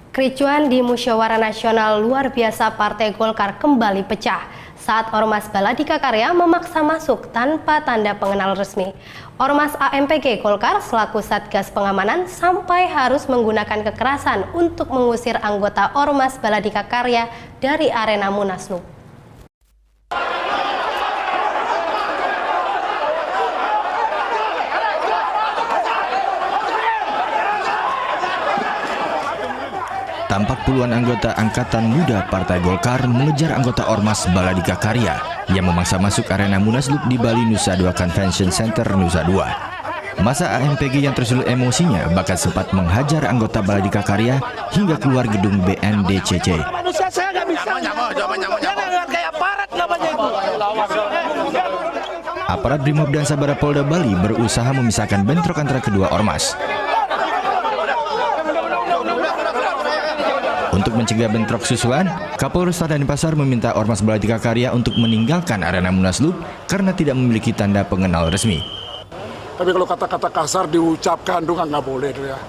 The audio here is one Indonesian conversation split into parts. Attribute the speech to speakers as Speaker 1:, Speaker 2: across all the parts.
Speaker 1: Kericuan di Musyawarah Nasional luar biasa Partai Golkar kembali pecah saat Ormas Baladika Karya memaksa masuk tanpa tanda pengenal resmi. Ormas AMPG Golkar selaku Satgas Pengamanan sampai harus menggunakan kekerasan untuk mengusir anggota Ormas Baladika Karya dari arena Munaslup.
Speaker 2: Tampak puluhan anggota Angkatan Muda Partai Golkar mengejar anggota Ormas Baladika Karya yang memaksa masuk arena Munaslup di Bali Nusa Dua Convention Center Nusa Dua. Masa AMPG yang tersulut emosinya bahkan sempat menghajar anggota Baladika Karya hingga keluar gedung BNDCC. Aparat Brimob dan Sabara Polda Bali berusaha memisahkan bentrok antara kedua ormas. Untuk mencegah bentrok susulan, Kapolresta Denpasar meminta Ormas Baladika Karya untuk meninggalkan arena Munaslup karena tidak memiliki tanda pengenal resmi.
Speaker 3: Tapi kalau kata-kata kasar diucapkan itu nggak boleh tuh ya.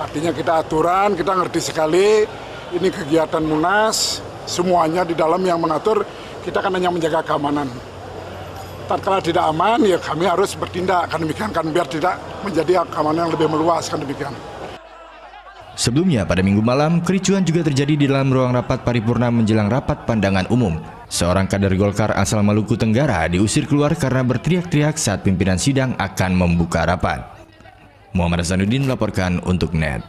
Speaker 3: Artinya kita aturan, kita ngerti sekali ini kegiatan Munas, semuanya di dalam yang mengatur, kita kan hanya menjaga keamanan. Tatkala tidak aman, ya kami harus bertindak, kan demikian kan biar tidak menjadi keamanan yang lebih meluas, kan demikian.
Speaker 2: Sebelumnya pada Minggu malam, kericuan juga terjadi di dalam ruang rapat paripurna menjelang rapat pandangan umum. Seorang kader Golkar asal Maluku Tenggara diusir keluar karena berteriak-teriak saat pimpinan sidang akan membuka rapat. Muhammad Hasanuddin melaporkan untuk NET.